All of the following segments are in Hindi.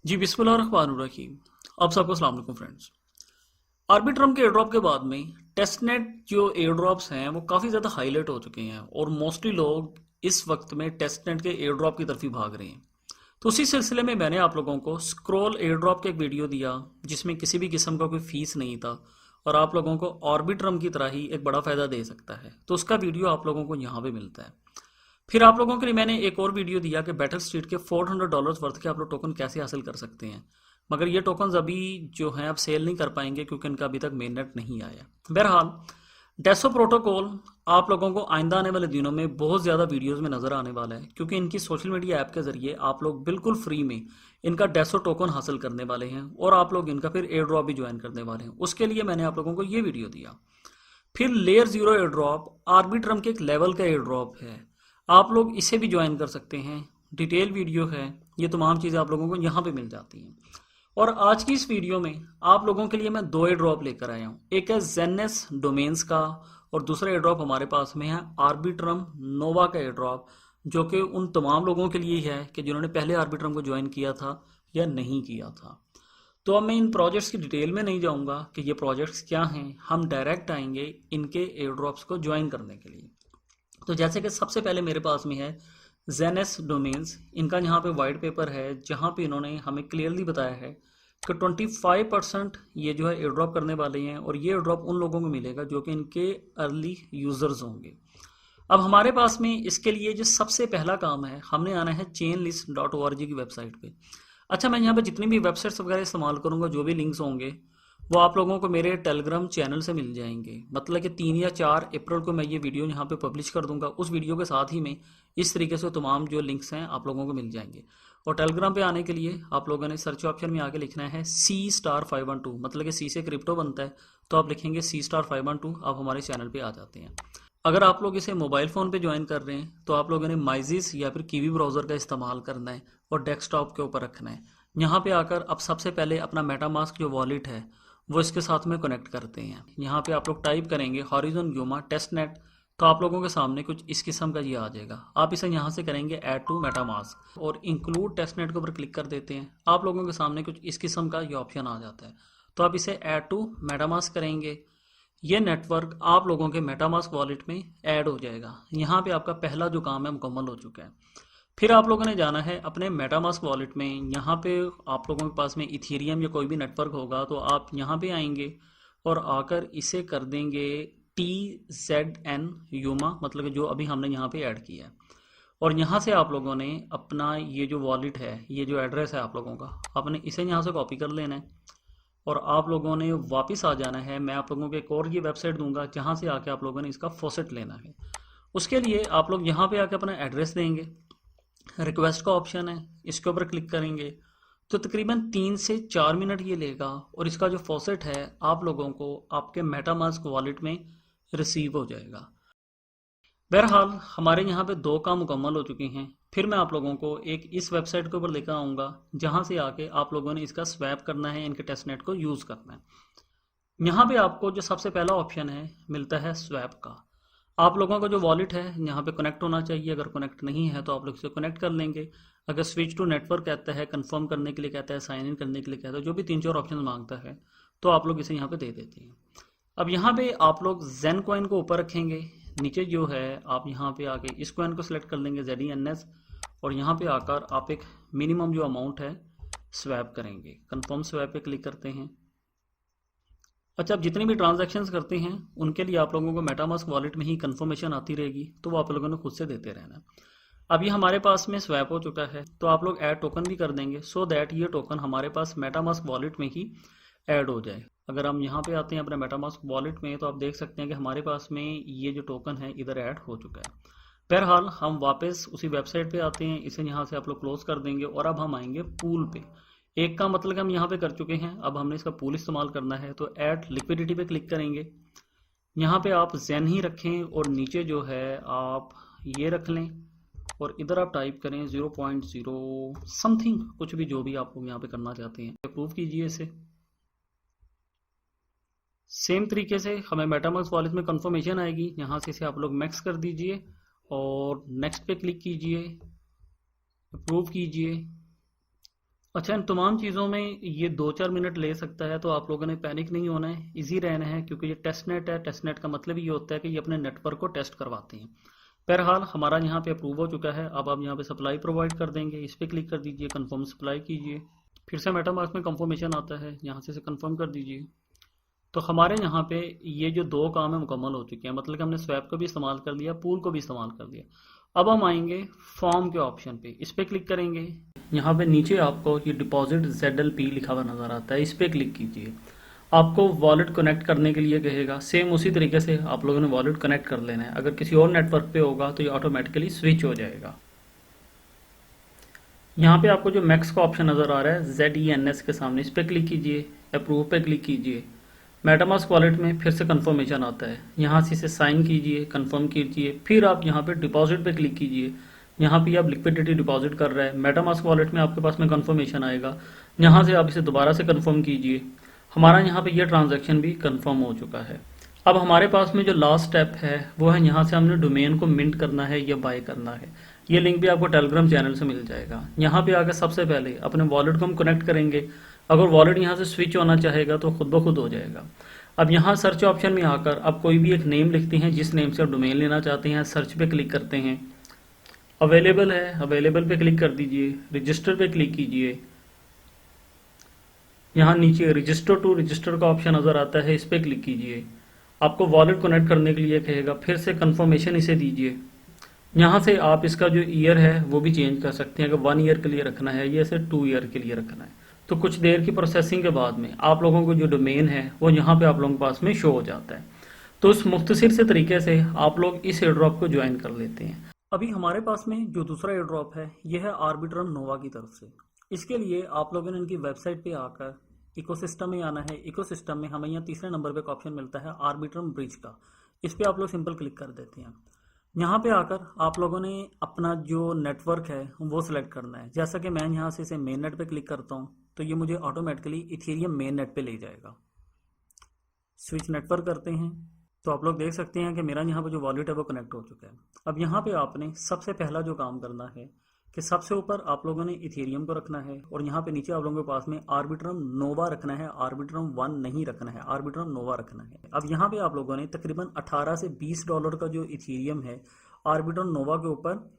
जी बिस्मिल्लाहिर्रहमानिर्रहीम। आप सबको अस्सलाम वालेकुम फ्रेंड्स। आर्बिट्रम के एयरड्रॉप के बाद में टेस्टनेट जो एयरड्रॉप्स हैं वो काफ़ी ज़्यादा हाईलाइट हो चुके हैं और मोस्टली लोग इस वक्त में टेस्टनेट के एयरड्रॉप की तरफ ही भाग रहे हैं। तो उसी सिलसिले में मैंने आप लोगों को स्क्रॉल एयरड्रॉप का एक वीडियो दिया जिसमें किसी भी किस्म का कोई फीस नहीं था और आप लोगों को ऑर्बिट्रम की तरह ही एक बड़ा फ़ायदा दे सकता है। तो उसका वीडियो आप लोगों को यहाँ पे मिलता है। फिर आप लोगों के लिए मैंने एक और वीडियो दिया कि बैटल स्ट्रीट के $400 वर्थ के आप लोग टोकन कैसे हासिल कर सकते हैं, मगर ये टोकन्स अभी जो हैं आप सेल नहीं कर पाएंगे क्योंकि इनका अभी तक मेननेट नहीं आया। बहरहाल डेसो प्रोटोकॉल आप लोगों को आइंदा आने वाले दिनों में बहुत ज़्यादा वीडियोस में नज़र आने वाला है क्योंकि इनकी सोशल मीडिया ऐप के ज़रिए आप लोग बिल्कुल फ्री में इनका डेसो टोकन हासिल करने वाले हैं और आप लोग इनका फिर एयर ड्रॉप भी ज्वाइन करने वाले हैं। उसके लिए मैंने आप लोगों को ये वीडियो दिया। फिर लेयर 0 एयर ड्रॉप आर्बिट्रम के एक लेवल का एयर ड्रॉप है, आप लोग इसे भी ज्वाइन कर सकते हैं। डिटेल वीडियो है, ये तमाम चीज़ें आप लोगों को यहाँ पे मिल जाती हैं। और आज की इस वीडियो में आप लोगों के लिए मैं दो एयर ड्रॉप लेकर आया हूँ। एक है जेनेस डोमेन्स का और दूसरा एयर ड्रॉप हमारे पास में है आर्बिट्रम नोवा का एयर ड्रॉप, जो कि उन तमाम लोगों के लिए है कि जिन्होंने पहले आर्बिट्रम को ज्वाइन किया था या नहीं किया था। तो अब मैं इन प्रोजेक्ट्स की डिटेल में नहीं जाऊंगा कि ये प्रोजेक्ट्स क्या हैं, हम डायरेक्ट आएंगे इनके एयर ड्रॉप्स को ज्वाइन करने के लिए। तो जैसे कि सबसे पहले मेरे पास में है जेनेस डोमेन्स, इनका यहाँ पे वाइट पेपर है जहाँ पे इन्होंने हमें क्लियरली बताया है कि 25% ये जो है एयर ड्रॉप करने वाले हैं और ये एयर ड्रॉप उन लोगों को मिलेगा जो कि इनके अर्ली यूजर्स होंगे। अब हमारे पास में इसके लिए जो सबसे पहला काम है, हमने आना है chainlist.org की वेबसाइट पे। अच्छा, मैं यहाँ पे जितनी भी वेबसाइट्स वगैरह इस्तेमाल करूँगा, जो भी लिंक्स होंगे वो आप लोगों को मेरे टेलीग्राम चैनल से मिल जाएंगे। मतलब कि 3 या 4 अप्रैल को मैं ये वीडियो यहाँ पे पब्लिश कर दूंगा। उस वीडियो के साथ ही में इस तरीके से तमाम जो लिंक्स हैं आप लोगों को मिल जाएंगे। और टेलीग्राम पे आने के लिए आप लोगों ने सर्च ऑप्शन में आके लिखना है C*512, मतलब कि सी से क्रिप्टो बनता है, तो आप लिखेंगे C*512, आप हमारे चैनल पर आ जाते हैं। अगर आप लोग इसे मोबाइल फ़ोन पे ज्वाइन कर रहे हैं तो आप लोगों ने माइजिस या फिर कीवी ब्राउज़र का इस्तेमाल करना है और डेस्कटॉप के ऊपर रखना है। यहाँ पे आकर अब सबसे पहले अपना मेटामास्क जो वॉलेट है वो इसके साथ में कनेक्ट करते हैं। यहाँ पे आप लोग टाइप करेंगे हॉरिजॉन यूमा टेस्टनेट, तो आप लोगों के सामने कुछ इस किस्म का ये आ जाएगा। आप इसे यहाँ से करेंगे ऐड टू मेटामास्क और इंक्लूड टेस्टनेट के ऊपर क्लिक कर देते हैं। आप लोगों के सामने कुछ इस किस्म का ये ऑप्शन आ जाता है। तो आप इसे ऐड टू मेटामास्क करेंगे, ये नेटवर्क आप लोगों के मेटामास्क वॉलेट में ऐड हो जाएगा। यहाँ पे आपका पहला जो काम है मुकम्मल हो चुका है। फिर आप लोगों ने जाना है अपने मेटामास्क वॉलेट में। यहाँ पे आप लोगों के पास में इथेरियम या कोई भी नेटवर्क होगा तो आप यहाँ पे आएंगे और आकर इसे कर देंगे TZN यूमा, मतलब कि जो अभी हमने यहाँ पे ऐड किया है। और यहाँ से आप लोगों ने अपना ये जो वॉलेट है, ये जो एड्रेस है आप लोगों का, आपने इसे यहाँ से कॉपी कर लेना है और आप लोगों ने वापस आ जाना है। मैं आप लोगों को एक और ये वेबसाइट दूंगा जहाँ से आके आप लोगों ने इसका फॉसेट लेना है। उसके लिए आप लोग यहाँ पे आके अपना एड्रेस देंगे, रिक्वेस्ट का ऑप्शन है, इसके ऊपर क्लिक करेंगे तो तकरीबन 3 से 4 मिनट ये लेगा और इसका जो फॉसेट है आप लोगों को आपके मेटामास्क वॉलेट में रिसीव हो जाएगा। बहरहाल हमारे यहाँ पे 2 काम मुकम्मल हो चुके हैं। फिर मैं आप लोगों को एक इस वेबसाइट के ऊपर लेकर आऊँगा जहाँ से आके आप लोगों ने इसका स्वैप करना है, इनके टेस्टनेट को यूज़ करना है। यहाँ पे आपको जो सबसे पहला ऑप्शन है मिलता है स्वैप का। आप लोगों का जो वॉलेट है यहाँ पे कनेक्ट होना चाहिए, अगर कनेक्ट नहीं है तो आप लोग इसे कनेक्ट कर लेंगे। अगर स्विच टू नेटवर्क कहता है, कन्फर्म करने के लिए कहता है, साइन इन करने के लिए कहता है, जो भी 3-4 ऑप्शन मांगता है तो आप लोग इसे यहाँ पे दे देते हैं। अब यहाँ पे आप लोग जेन कॉइन को ऊपर रखेंगे, नीचे जो है आप यहाँ पे आके इस कॉइन को सिलेक्ट कर लेंगे ZENS और यहाँ पे आकर आप एक मिनिमम जो अमाउंट है स्वैप करेंगे। कंफर्म स्वैप पे क्लिक करते हैं। अच्छा, आप जितनी भी ट्रांजैक्शंस करते हैं उनके लिए आप लोगों को मेटामास्क वॉलेट में ही कंफर्मेशन आती रहेगी, तो वो आप लोगों ने खुद से देते रहना। अब ये हमारे पास में स्वैप हो चुका है तो आप लोग ऐड टोकन भी कर देंगे सो दैट ये टोकन हमारे पास मेटामास्क वॉलेट में ही ऐड हो जाए। अगर हम यहाँ पे आते हैं अपने मेटामास्क वॉलेट में तो आप देख सकते हैं कि हमारे पास में ये जो टोकन है इधर ऐड हो चुका है। बहरहाल हम वापस उसी वेबसाइट पे आते हैं, इसे यहाँ से आप लोग क्लोज कर देंगे और अब हम आएंगे पूल पे। एक का मतलब हम यहाँ पे कर चुके हैं, अब हमने इसका पूल इस्तेमाल करना है तो ऐड लिक्विडिटी पे क्लिक करेंगे। यहाँ पे आप जेन ही रखें और नीचे जो है आप ये रख लें और इधर आप टाइप करें 0.0 समथिंग, कुछ भी जो भी आप लोग यहाँ पे करना चाहते हैं। अप्रूव कीजिए इसे। सेम तरीके से हमें मेटामास्क वॉलेट में कंफर्मेशन आएगी, यहाँ से इसे आप लोग मैक्स कर दीजिए और नेक्स्ट पे क्लिक कीजिए, अप्रूव कीजिए अच्छा, इन तमाम चीज़ों में ये 2-4 मिनट ले सकता है, तो आप लोगों ने पैनिक नहीं होना है, इजी रहना है, क्योंकि ये टेस्ट नेट है। टेस्ट नेट का मतलब ये होता है कि ये अपने नेटवर्क को टेस्ट करवाते हैं। बहरहाल हमारा यहाँ पे अप्रूव हो चुका है। अब आप यहाँ पे सप्लाई प्रोवाइड कर देंगे, इस पर क्लिक कर दीजिए, कंफर्म सप्लाई कीजिए। फिर से मेटामास्क में कंफर्मेशन आता है, यहाँ से कंफर्म कर दीजिए। तो हमारे यहाँ पे ये जो दो काम है मुकम्मल हो चुके हैं, मतलब कि हमने स्वैप को भी इस्तेमाल कर लिया, पूल को भी इस्तेमाल कर लिया। अब हम आएंगे फॉर्म के ऑप्शन पे, इस पर क्लिक करेंगे। यहाँ पे नीचे आपको ये डिपॉजिट ZLP लिखा हुआ नज़र आता है, इस पर क्लिक कीजिए। आपको वॉलेट कनेक्ट करने के लिए कहेगा, सेम उसी तरीके से आप लोगों ने वॉलेट कनेक्ट कर लेना है। अगर किसी और नेटवर्क पे होगा तो ये ऑटोमेटिकली स्विच हो जाएगा। यहाँ पे आपको जो मैक्स का ऑप्शन नज़र आ रहा है ZENS के सामने, इस पर क्लिक कीजिए, अप्रूव पे क्लिक कीजिए। मेटामास्क वॉलेट में फिर से कंफर्मेशन आता है, यहाँ से इसे साइन कीजिए, कंफर्म कीजिए। फिर आप यहाँ पे डिपॉजिट पे क्लिक कीजिए। यहाँ पे आप लिक्विडिटी डिपॉजिट कर रहा है मेटामास्क वॉलेट में, आपके पास में कंफर्मेशन आएगा। यहाँ से आप इसे दोबारा से कंफर्म कीजिए। हमारा यहाँ पे ये ट्रांजैक्शन भी कंफर्म हो चुका है। अब हमारे पास में जो लास्ट स्टेप है वो है, यहाँ से हमने डोमेन को मिंट करना है या बाय करना है। ये लिंक भी आपको टेलीग्राम चैनल से मिल जाएगा। यहाँ पे आकर सबसे पहले अपने वॉलेट को हम कनेक्ट करेंगे। अगर वॉलेट यहाँ से स्विच होना चाहेगा तो खुद ब खुद हो जाएगा। अब यहाँ सर्च ऑप्शन में आकर आप कोई भी एक नेम लिखते हैं, जिस नेम से आप डोमेन लेना चाहते हैं, सर्च पे क्लिक करते हैं। अवेलेबल है, अवेलेबल पे क्लिक कर दीजिए, रजिस्टर पे क्लिक कीजिए। यहाँ नीचे रजिस्टर टू रजिस्टर का ऑप्शन नज़र आता है, इस पर क्लिक कीजिए। आपको वॉलेट कनेक्ट करने के लिए कहेगा, फिर से कंफर्मेशन इसे दीजिए। यहाँ से आप इसका जो ईयर है वो भी चेंज कर सकते हैं, अगर 1 ईयर के लिए रखना है या इसे 2 ईयर के लिए रखना है। तो कुछ देर की प्रोसेसिंग के बाद में आप लोगों को जो डोमेन है वो यहाँ पे आप लोगों के पास में शो हो जाता है। तो इस मुख्तसर से तरीके से आप लोग इस एयर ड्रॉप को ज्वाइन कर लेते हैं। अभी हमारे पास में जो दूसरा एयर ड्रॉप है यह है आर्बिट्रम नोवा की तरफ से। इसके लिए आप लोगों ने इनकी वेबसाइट पे आकर इकोसिस्टम में आना है। इकोसिस्टम में हमें यहाँ तीसरे नंबर पे एक ऑप्शन मिलता है आर्बिट्रम ब्रिज का, इस पर आप लोग सिंपल क्लिक कर देते हैं। यहाँ पे आकर आप लोगों ने अपना जो नेटवर्क है वो सिलेक्ट करना है। जैसा कि मैं यहाँ से इसे मेन नेट पे क्लिक करता हूँ तो ये मुझे ऑटोमेटिकली इथेरियम मेन नेट पे ले जाएगा। स्विच नेटवर्क करते हैं तो आप लोग देख सकते हैं कि मेरा यहाँ पे जो वॉलेट है वो कनेक्ट हो चुका है। अब यहाँ पे आपने सबसे पहला जो काम करना है कि सबसे ऊपर आप लोगों ने इथेरियम को रखना है, और यहाँ पे नीचे आप लोगों के पास में आर्बिट्रम नोवा रखना है। आर्बिट्रम 1 नहीं रखना है, आर्बिट्रम नोवा रखना है। अब यहाँ पे आप लोगों ने तकरीबन 18 से $20 का जो इथेरियम है आर्बिट्रम नोवा के ऊपर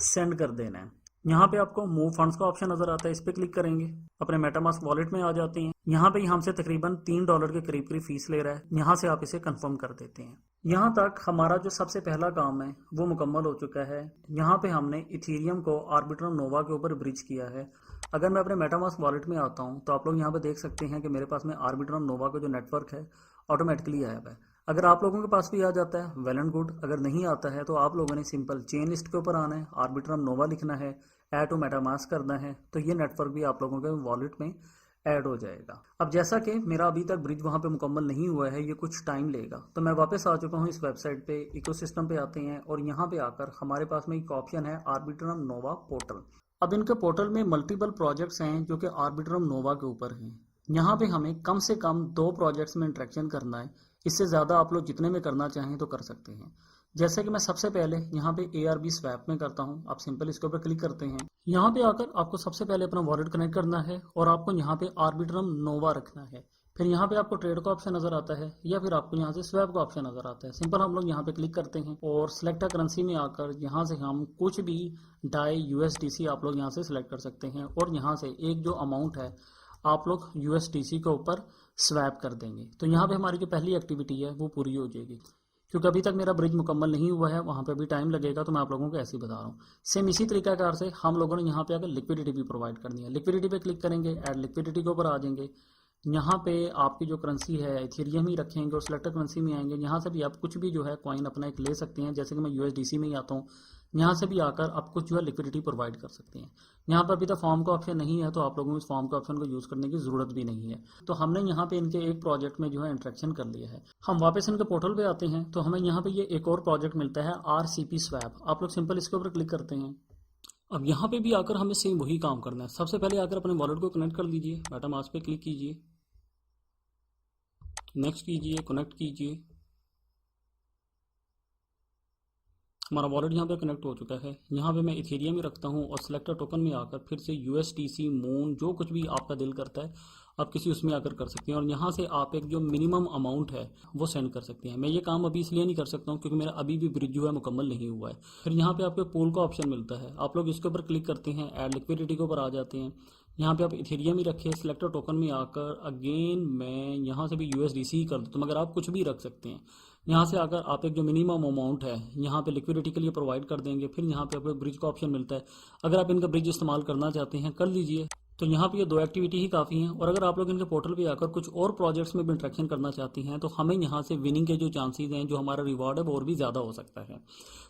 सेंड कर देना है। यहाँ पे आपको मूव फंड्स का ऑप्शन नजर आता है, इस पे क्लिक करेंगे, अपने मेटामास्क वॉलेट में आ जाते हैं। यहाँ पे हमसे तकरीबन $3 के करीब करीब फीस ले रहा है। यहाँ से आप इसे कंफर्म कर देते हैं। यहाँ तक हमारा जो सबसे पहला काम है वो मुकम्मल हो चुका है। यहाँ पे हमने इथेरियम को आर्बिट्रम नोवा के ऊपर ब्रिज किया है। अगर मैं अपने मेटामास्क वॉलेट में आता हूँ तो आप लोग यहाँ पे देख सकते हैं कि मेरे पास में आर्बिट्रम नोवा का जो नेटवर्क है ऑटोमेटिकली आया हुआ है। अगर आप लोगों के पास भी आ जाता है वेल एंड गुड, अगर नहीं आता है तो आप लोगों ने सिंपल चेन लिस्ट के ऊपर आना है, आर्बिट्रम नोवा लिखना है, ऐड टू मेटामास्क करना है, तो ये नेटवर्क भी आप लोगों के वॉलेट में ऐड हो जाएगा। अब जैसा कि मेरा अभी तक ब्रिज वहां पे मुकम्मल नहीं हुआ है, ये कुछ टाइम लेगा, तो मैं वापस आ चुका हूँ इस वेबसाइट पे। इकोसिस्टम पे आते हैं और यहाँ पे आकर हमारे पास में एक ऑप्शन है आर्बिट्रम नोवा पोर्टल। अब इनके पोर्टल में मल्टीपल प्रोजेक्ट्स हैं जो कि आर्बिट्रम नोवा के ऊपर हैं। यहाँ पे हमें कम से कम 2 प्रोजेक्ट्स में इंटरेक्शन करना है। इससे ज़्यादा आप लोग जितने में करना चाहें तो कर सकते हैं। जैसे कि मैं सबसे पहले यहाँ पे ARB स्वैप में करता हूँ। आप सिंपल इसके ऊपर क्लिक करते हैं। यहाँ पे आकर आपको सबसे पहले अपना वॉलेट कनेक्ट करना है और आपको यहाँ पे आर्बिट्रम नोवा रखना है। फिर यहाँ पे आपको ट्रेड का ऑप्शन नजर आता है या फिर आपको यहाँ से स्वैप का ऑप्शन नजर आता है। सिंपल हम लोग यहाँ पे क्लिक करते हैं और सिलेक्ट करेंसी में आकर यहाँ से हम कुछ भी डाई USDC आप लोग यहाँ से सिलेक्ट कर सकते हैं और यहाँ से एक जो अमाउंट है आप लोग USDC के ऊपर स्वैप कर देंगे। तो यहाँ पे हमारी जो पहली एक्टिविटी है वो पूरी हो जाएगी। क्योंकि अभी तक मेरा ब्रिज मुकम्मल नहीं हुआ है, वहाँ पे भी टाइम लगेगा, तो मैं आप लोगों को ऐसे ही बता रहा हूँ। सेम इसी तरीकाकार से हम लोगों ने यहाँ पे आकर लिक्विडिटी भी प्रोवाइड करनी है। लिक्विडिटी पे क्लिक करेंगे, ऐड लिक्विडिटी के ऊपर आ जाएंगे। यहाँ पे आपकी जो करेंसी है इथेरियम ही रखेंगे और सिलेक्टर करेंसी में आएंगे। यहाँ से भी आप कुछ भी जो है कॉइन अपना एक ले सकते हैं। जैसे कि मैं USDC में ही आता हूँ, यहाँ से भी आकर आप कुछ जो है लिक्विडिटी प्रोवाइड कर सकते हैं। यहाँ पर अभी तक फॉर्म का ऑप्शन नहीं है, तो आप लोगों को इस फॉर्म के ऑप्शन को यूज़ करने की ज़रूरत भी नहीं है। तो हमने यहाँ पे इनके एक प्रोजेक्ट में जो है इंट्रैक्शन कर लिया है। हम वापस इनके पोर्टल पे आते हैं तो हमें यहाँ पे ये एक और प्रोजेक्ट मिलता है RCP स्वैप। आप लोग सिंपल इसके ऊपर क्लिक करते हैं। अब यहाँ पे भी आकर हमें सेम वही काम करना है। सबसे पहले आकर अपने वॉलेट को कनेक्ट कर लीजिए, मेटामास्क पे क्लिक कीजिए, नेक्स्ट कीजिए, कनेक्ट कीजिए। हमारा वॉलेट यहाँ पे कनेक्ट हो चुका है। यहाँ पे मैं इथेरियम ही रखता हूँ और सिलेक्टर टोकन में आकर फिर से USDC मून जो कुछ भी आपका दिल करता है आप किसी उसमें आकर कर सकते हैं और यहाँ से आप एक जो मिनिमम अमाउंट है वो सेंड कर सकते हैं। मैं ये काम अभी इसलिए नहीं कर सकता हूँ क्योंकि मेरा अभी भी ब्रिज जो है मुकम्मल नहीं हुआ है। फिर यहाँ पे आपको पूल का ऑप्शन मिलता है, आप लोग इसके ऊपर क्लिक करते हैं, ऐड लिक्विडिटी के ऊपर आ जाते हैं। यहाँ पे आप इथेरियम ही रखे, सिलेक्टर टोकन में आकर अगेन मैं यहाँ से भी USDC ही कर देता हूँ, मगर आप कुछ भी रख सकते हैं। यहाँ से आकर आप एक जो मिनिमम अमाउंट है यहाँ पे लिक्विडिटी के लिए प्रोवाइड कर देंगे। फिर यहाँ पे आपको ब्रिज का ऑप्शन मिलता है, अगर आप इनका ब्रिज इस्तेमाल करना चाहते हैं कर लीजिए। तो यहाँ पे ये दो एक्टिविटी ही काफ़ी हैं और अगर आप लोग इनके पोर्टल पे आकर कुछ और प्रोजेक्ट्स में भी इंट्रैक्शन करना चाहती हैं तो हमें यहाँ से विनिंग के जो चांसेस हैं, जो हमारा रिवॉर्ड है वो और भी ज़्यादा हो सकता है।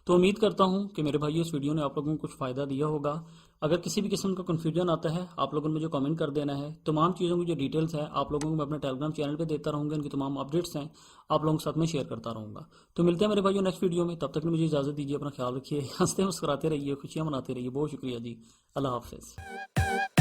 तो उम्मीद करता हूँ कि मेरे भाइयों इस वीडियो ने आप लोगों को कुछ फ़ायदा दिया होगा। अगर किसी भी किस्म का कन्फ्यूजन आता है आप लोगों ने मुझे कमेंट कर देना है। तमाम चीज़ों की जो डिटेल्स है आप लोगों को मैं अपने टेलीग्राम चैनल पे देता रहूँगा, इनकी तमाम अपडेट्स हैं आप लोगों के साथ में शेयर करता रहूँगा। तो मिलते हैं मेरे भाइयों नेक्स्ट वीडियो में, तब तक मुझे इजाज़त दीजिए, अपना ख्याल रखिए, हंसते मुस्कुराते रहिए, खुशियाँ मनाते रहिए। बहुत शुक्रिया जी, अल्लाह हाफिज़।